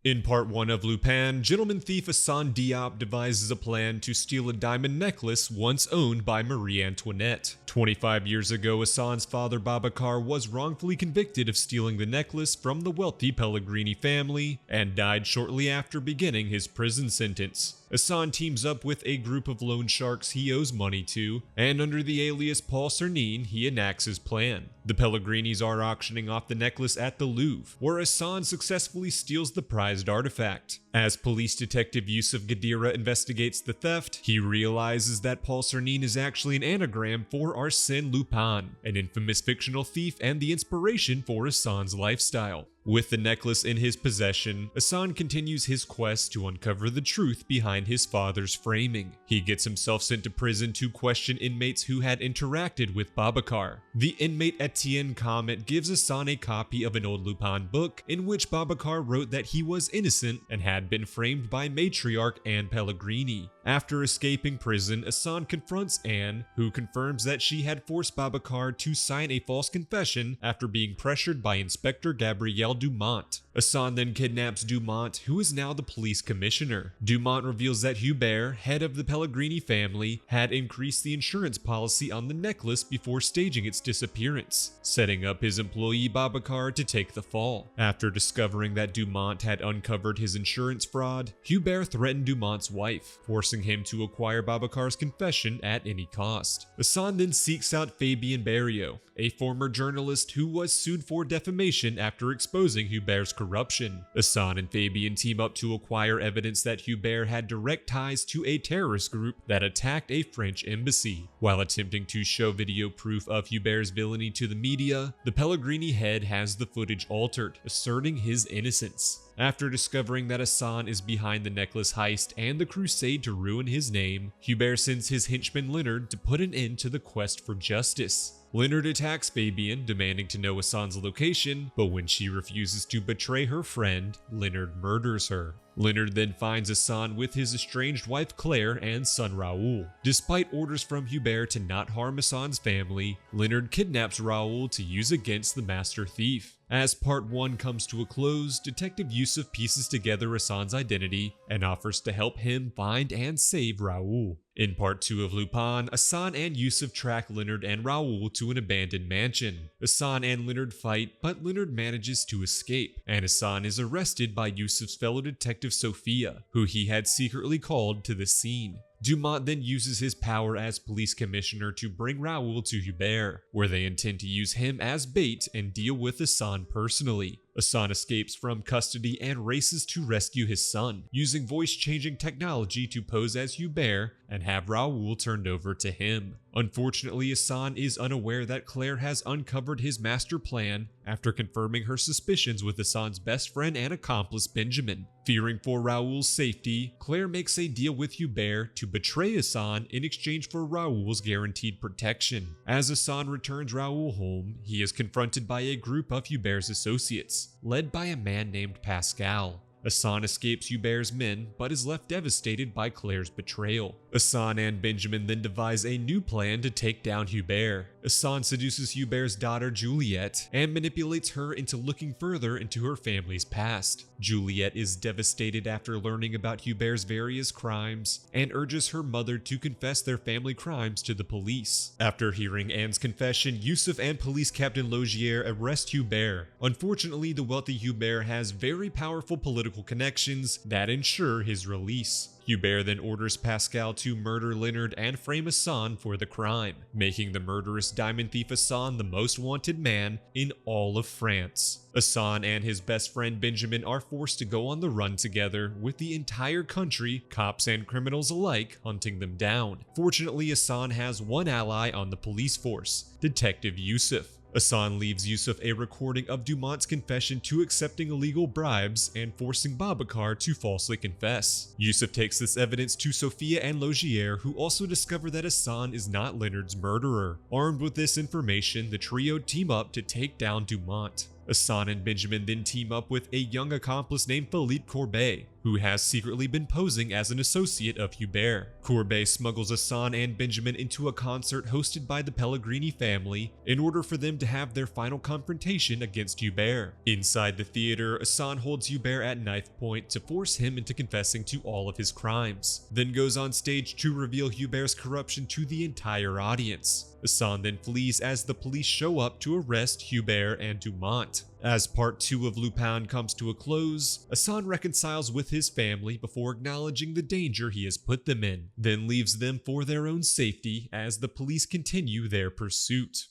In part 1 of Lupin, gentleman thief Assane Diop devises a plan to steal a diamond necklace once owned by Marie Antoinette. 25 years ago, Assane's father Babakar was wrongfully convicted of stealing the necklace from the wealthy Pellegrini family and died shortly after beginning his prison sentence. Assane teams up with a group of loan sharks he owes money to, and under the alias Paul Cernine, he enacts his plan. The Pellegrinis are auctioning off the necklace at the Louvre, where Assane successfully steals the prized artifact. As police detective Youssef Guédira investigates the theft, he realizes that Paul Cernine is actually an anagram for Arsène Lupin, an infamous fictional thief and the inspiration for Assane's lifestyle. With the necklace in his possession, Assane continues his quest to uncover the truth behind his father's framing. He gets himself sent to prison to question inmates who had interacted with Babakar. The inmate Etienne Comet gives Assane a copy of an old Lupin book in which Babakar wrote that he was innocent and had been framed by matriarch Anne Pellegrini. After escaping prison, Assane confronts Anne, who confirms that she had forced Babakar to sign a false confession after being pressured by Inspector Gabriel Dumont. Assane then kidnaps Dumont, who is now the police commissioner. Dumont reveals that Hubert, head of the Pellegrini family, had increased the insurance policy on the necklace before staging its disappearance, setting up his employee Babakar to take the fall. After discovering that Dumont had uncovered his insurance fraud, Hubert threatened Dumont's wife, forcing him to acquire Babakar's confession at any cost. Assane then seeks out Fabien Barrio, a former journalist who was sued for defamation after exposing Hubert's corruption. Assane and Fabien team up to acquire evidence that Hubert had direct ties to a terrorist group that attacked a French embassy. While attempting to show video proof of Hubert's villainy to the media, the Pellegrini head has the footage altered, asserting his innocence. After discovering that Assane is behind the necklace heist and the crusade to ruin his name, Hubert sends his henchman Leonard to put an end to the quest for justice. Leonard attacks Fabien, demanding to know Assane's location, but when she refuses to betray her friend, Leonard murders her. Leonard then finds Assane with his estranged wife Claire and son Raoul. Despite orders from Hubert to not harm Assane's family, Leonard kidnaps Raoul to use against the master thief. As part 1 comes to a close, Detective Youssef pieces together Assane's identity and offers to help him find and save Raoul. In part 2 of Lupin, Assane and Youssef track Leonard and Raoul to an abandoned mansion. Assane and Leonard fight, but Leonard manages to escape, and Assane is arrested by Youssef's fellow detective Sophia, who he had secretly called to the scene. Dumont then uses his power as police commissioner to bring Raoul to Hubert, where they intend to use him as bait and deal with Assane personally. Assane escapes from custody and races to rescue his son, using voice-changing technology to pose as Hubert and have Raoul turned over to him. Unfortunately, Assane is unaware that Claire has uncovered his master plan after confirming her suspicions with Assane's best friend and accomplice Benjamin. Fearing for Raoul's safety, Claire makes a deal with Hubert to betray Assane in exchange for Raoul's guaranteed protection. As Assane returns Raoul home, he is confronted by a group of Hubert's associates, led by a man named Pascal. Assane escapes Hubert's men, but is left devastated by Claire's betrayal. Assane and Benjamin then devise a new plan to take down Hubert. Assane seduces Hubert's daughter Juliette and manipulates her into looking further into her family's past. Juliette is devastated after learning about Hubert's various crimes and urges her mother to confess their family crimes to the police. After hearing Anne's confession, Youssef and police captain Laugier arrest Hubert. Unfortunately, the wealthy Hubert has very powerful political connections that ensure his release. Hubert then orders Pascal to murder Leonard and frame Assane for the crime, making the murderous diamond thief Assane the most wanted man in all of France. Assane and his best friend Benjamin are forced to go on the run together, with the entire country, cops and criminals alike, hunting them down. Fortunately, Assane has one ally on the police force, Detective Youssef. Assane leaves Youssef a recording of Dumont's confession to accepting illegal bribes and forcing Babakar to falsely confess. Youssef takes this evidence to Sophia and Laugier, who also discover that Assane is not Leonard's murderer. Armed with this information, the trio team up to take down Dumont. Assane and Benjamin then team up with a young accomplice named Philippe Courbet, who has secretly been posing as an associate of Hubert. Courbet smuggles Assane and Benjamin into a concert hosted by the Pellegrini family in order for them to have their final confrontation against Hubert. Inside the theater, Assane holds Hubert at knife point to force him into confessing to all of his crimes, then goes on stage to reveal Hubert's corruption to the entire audience. Assane then flees as the police show up to arrest Hubert and Dumont. As part 2 of Lupin comes to a close, Assane reconciles with his family before acknowledging the danger he has put them in, then leaves them for their own safety as the police continue their pursuit.